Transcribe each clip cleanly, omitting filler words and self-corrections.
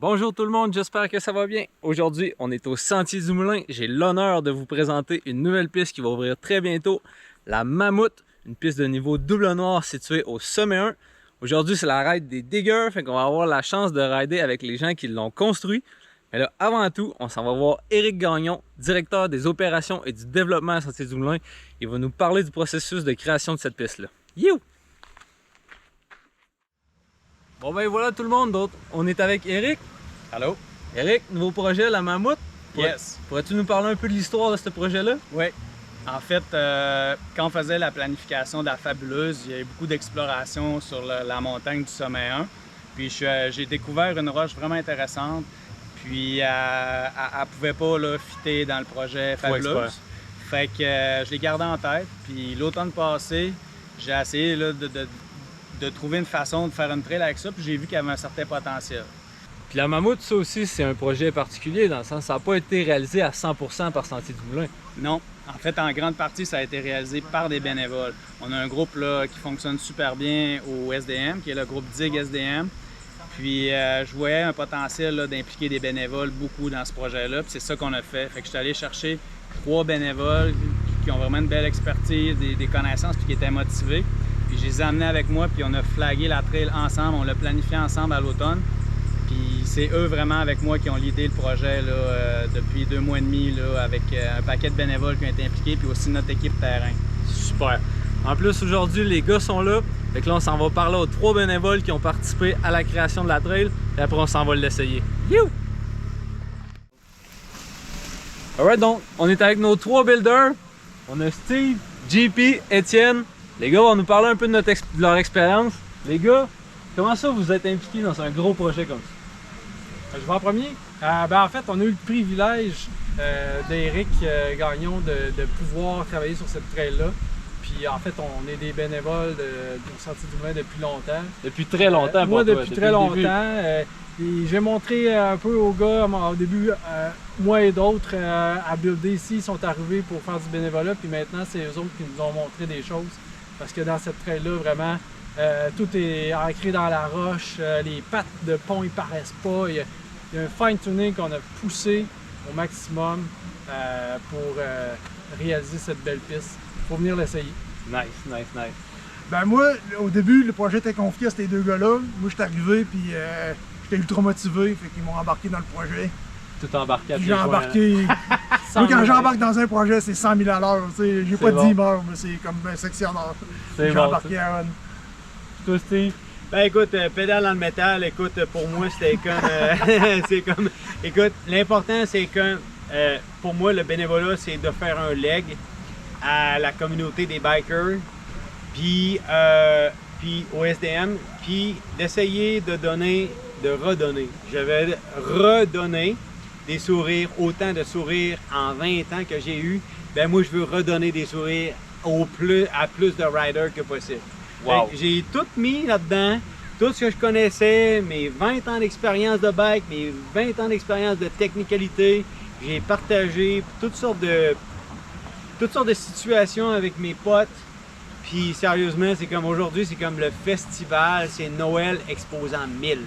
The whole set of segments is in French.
Bonjour tout le monde, j'espère que ça va bien. Aujourd'hui, on est au Sentier du Moulin. J'ai l'honneur de vous présenter une nouvelle piste qui va ouvrir très bientôt, la Mammouth, une piste de niveau double noir située au sommet 1. Aujourd'hui, c'est la ride des diggers, fait qu'on va avoir la chance de rider avec les gens qui l'ont construit. Mais là, avant tout, on s'en va voir Éric Gagnon, directeur des opérations et du développement à Sentier du Moulin. Il va nous parler du processus de création de cette piste-là. You! Bon ben voilà tout le monde, donc on est avec Éric. Allô? Éric, nouveau projet, la Mammouth. Yes. Pourrais-tu nous parler un peu de l'histoire de ce projet-là? Oui. En fait, quand on faisait la planification de la Fabuleuse, il y a eu beaucoup d'exploration sur la montagne du sommet 1. Puis j'ai découvert une roche vraiment intéressante. Puis elle ne pouvait pas là, fitter dans le projet Fabuleuse. Fait que je l'ai gardé en tête. Puis l'automne passé, j'ai essayé là, de trouver une façon de faire une trail avec ça. Puis j'ai vu qu'il y avait un certain potentiel. Puis la Mammouth, ça aussi, c'est un projet particulier dans le sens que ça n'a pas été réalisé à 100% par Sentier du Moulin. Non. En fait, en grande partie, ça a été réalisé par des bénévoles. On a un groupe là, qui fonctionne super bien au SDM, qui est le groupe DIG SDM. Puis je voyais un potentiel d'impliquer des bénévoles beaucoup dans ce projet-là. Puis c'est ça qu'on a fait. Fait que je suis allé chercher 3 bénévoles qui ont vraiment une belle expertise, des connaissances, puis qui étaient motivés. Puis je les ai amenés avec moi, puis on a flagué la trail ensemble. On l'a planifié ensemble à l'automne. Puis c'est eux vraiment avec moi qui ont l'idée le projet là, depuis 2 mois et demi là, avec un paquet de bénévoles qui ont été impliqués, puis aussi notre équipe terrain. Super. En plus, aujourd'hui, les gars sont là. Fait que là, on s'en va parler aux 3 bénévoles qui ont participé à la création de la trail. Et après, on s'en va l'essayer. You! Alright, donc, on est avec nos 3 builders. On a Steve, JP, Étienne. Les gars vont nous parler un peu de leur expérience. Les gars, comment ça vous êtes impliqués dans un gros projet comme ça? Je vais en premier. En fait, on a eu le privilège d'Éric Gagnon de pouvoir travailler sur cette trail-là. Puis en fait, on est des bénévoles du Sentier du Moulin depuis longtemps. Depuis très longtemps, moi, pour toi, depuis très longtemps. Et j'ai montré un peu aux gars, au début, moi et d'autres, à builder ici. Ils sont arrivés pour faire du bénévolat. Puis maintenant, c'est eux autres qui nous ont montré des choses. Parce que dans cette trail-là, vraiment, tout est ancré dans la roche. Les pattes de pont, ils paraissent pas. Il y a un fine-tuning qu'on a poussé au maximum pour réaliser cette belle piste. Faut venir l'essayer. Nice, nice, nice. Ben moi, au début, le projet était confié à ces 2 gars-là. Moi, j'étais arrivé, puis j'étais ultra motivé, fait qu'ils m'ont embarqué dans le projet. Tout embarqué à Puis j'ai embarqué... Moi, quand j'embarque dans un projet, c'est 100 000 à l'heure. J'ai pas bon. 10 heures, mais c'est comme un sectionneur. C'est J'ai bon, embarqué à Aaron. Toi, Steve? Ben écoute, pédale dans le métal, écoute, pour moi c'était comme, c'est comme, écoute, l'important c'est que, pour moi le bénévolat c'est de faire un leg à la communauté des bikers, puis au SDM, puis d'essayer de donner, de redonner. Je vais redonner des sourires, autant de sourires en 20 ans que j'ai eu, ben moi je veux redonner des sourires à plus de riders que possible. Wow. J'ai tout mis là-dedans, tout ce que je connaissais, mes 20 ans d'expérience de bike, mes 20 ans d'expérience de technicalité. J'ai partagé toutes sortes de situations avec mes potes. Puis sérieusement, c'est comme aujourd'hui, c'est comme le festival, c'est Noël exposant 1000.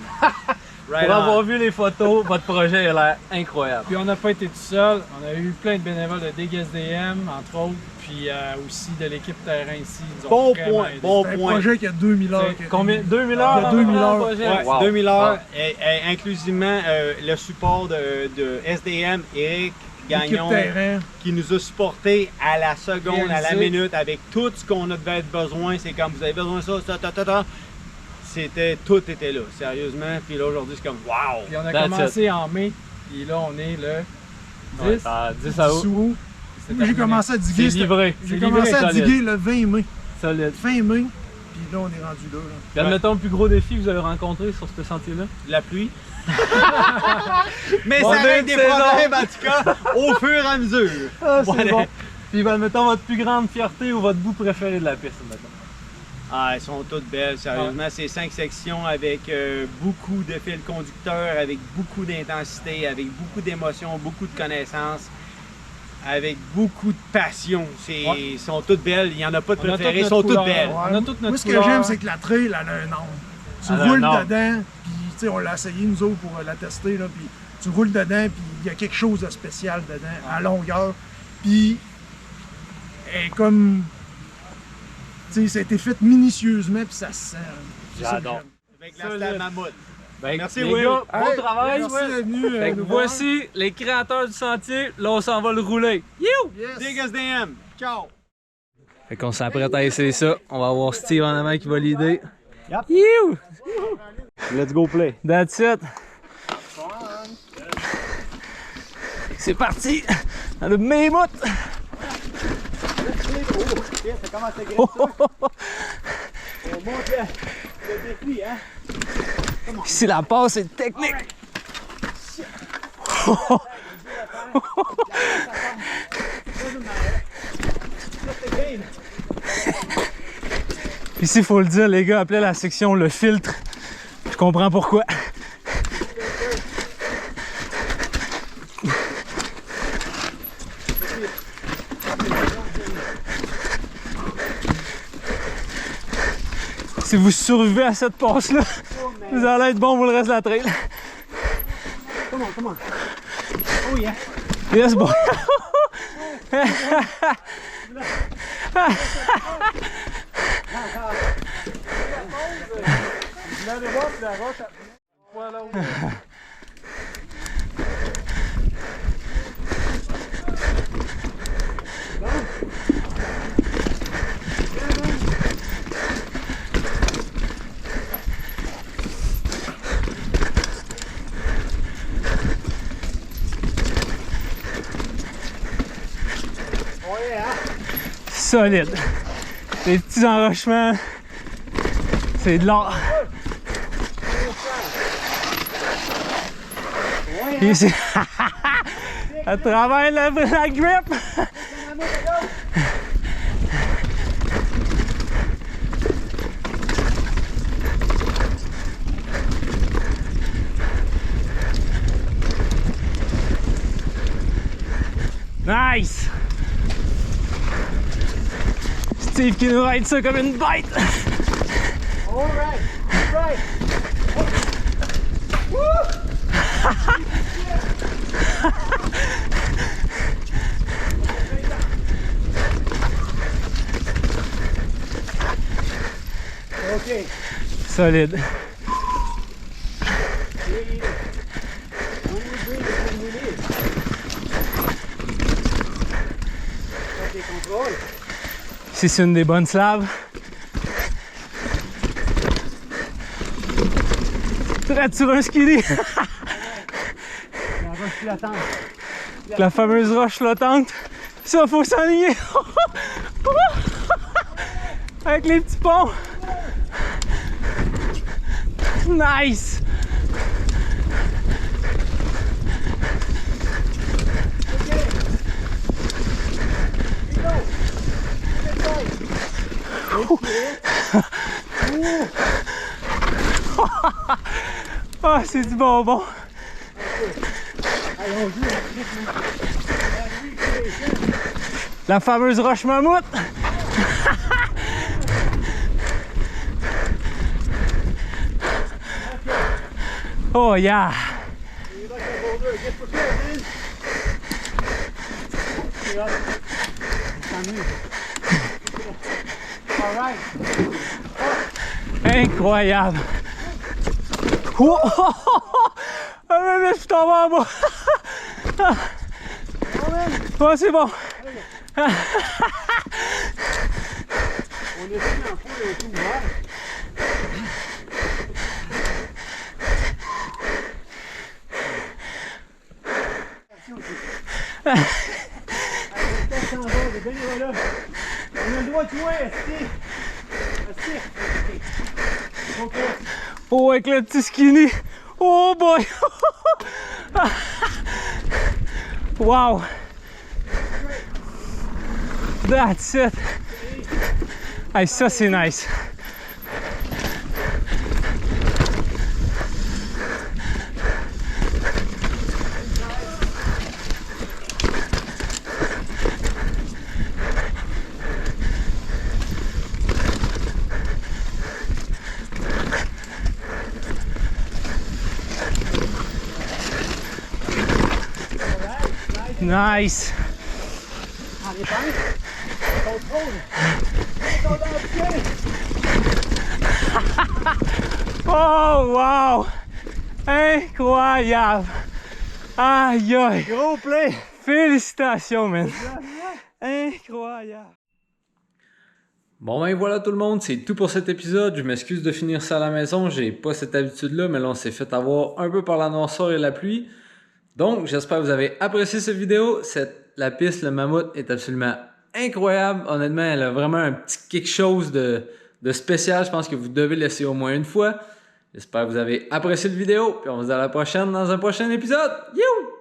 Right Pour on. avoir vu les photos, votre projet a l'air incroyable. Puis on n'a pas été tout seul. On a eu plein de bénévoles de DIG SDM, entre autres. Puis aussi de l'équipe terrain ici. Ils nous ont Bon vraiment point, aidé. bon C'est un point. projet qui a 2000 heures. Combien? 2000 heures? Il y a 2000 heures. Projet? Ouais, Wow. 2000 heures, Wow. et inclusivement le support de SDM, Éric Gagnon, L'équipe terrain. qui nous a supporté à la seconde, à la Réalisé. minute, avec tout ce qu'on avait besoin. C'est comme, vous avez besoin de ça. Tout était là, sérieusement. Puis là, aujourd'hui, c'est comme, wow! Puis on a That's commencé en mai. Et là, on est le 10, Ouais, à 10 10 août. août. C'est Moi, j'ai terminé. commencé à C'est diguer. livré. J'ai C'est commencé livré, à solide. diguer le 20 mai. Solide. Fin mai. Puis là, on est rendu là. Puis admettons le plus gros défi que vous avez rencontré sur ce sentier-là? La pluie. Mais Bon, ça règle des c'est problèmes, en tout cas, au fur et à mesure. Ah, c'est Voilà. bon. Puis admettons votre plus grande fierté ou votre bout préféré de la piste, admettons. Ah, elles sont toutes belles, sérieusement. C'est 5 sections avec beaucoup de fils conducteurs, avec beaucoup d'intensité, avec beaucoup d'émotions, beaucoup de connaissances, avec beaucoup de passion. Elles sont toutes belles. Il n'y en a pas de On a préférées, toutes elles sont notre toutes couleur. belles. On a toute notre Moi, ce que couleur. j'aime, c'est que la trail, elle a un nom. Tu Elle a un roules nom. dedans, puis tu sais, on l'a essayé nous autres pour la tester, là, puis tu roules dedans, puis il y a quelque chose de spécial dedans, à longueur. Puis, elle est comme... Tu sais, ça a été fait minutieusement, puis ça se sent. J'adore. Avec la stade mammouth. Ben, Merci, les Will. gars, bon Hey, travail. merci d'être venus, Fait que nous voir. voici les créateurs du sentier. Là, on s'en va le rouler. You! Yes. Dig SDM. Ciao. Fait qu'on s'apprête à essayer ça. On va avoir Steve en avant qui va l'aider. Yep. You! Let's go play. That's it. C'est parti! Dans le Mammouth! Ça commence à grimper. On monte le défi, hein? Ici, la passe est technique. Ici, il faut le dire, les gars appelaient la section le filtre. Je comprends pourquoi. Si vous survivez à cette passe-là, vous allez être bon pour le reste de la trail. Come on. Oh yeah. Yes, boy. Solide. Les petits enrochements, c'est de l'art. Ici, à travers la grip. Nice! Steve qui nous ride ça comme une bête! Alright. OK. Solide. Ici, c'est une des bonnes slaves. Très sur un skinny. La fameuse roche flottante. Ça, faut s'enligner. Avec les petits ponts. Nice. Ah, c'est du bonbon. La fameuse roche mammouth. Oh yeah. Incroyable. Oh, oh, oh, oh. Ah, mais je suis tombé en bas. Oh, c'est bon. On est venu en fou et tout ouvert. On a le droit de jouer, Asti. OK. Oh, avec le petit skinny. Oh boy. Wow. That's it. Hey, ça c'est nice. Nice! Oh, wow! Incroyable! Aïe, aïe! Gros play! Félicitations, man! Incroyable! Bon ben voilà tout le monde, c'est tout pour cet épisode. Je m'excuse de finir ça à la maison, j'ai pas cette habitude-là, mais là on s'est fait avoir un peu par la noirceur et la pluie. Donc j'espère que vous avez apprécié cette vidéo. La piste, le mammouth, est absolument incroyable. Honnêtement, elle a vraiment un petit quelque chose de spécial. Je pense que vous devez l'essayer au moins une fois. J'espère que vous avez apprécié la vidéo, puis on se dit à la prochaine dans un prochain épisode. You!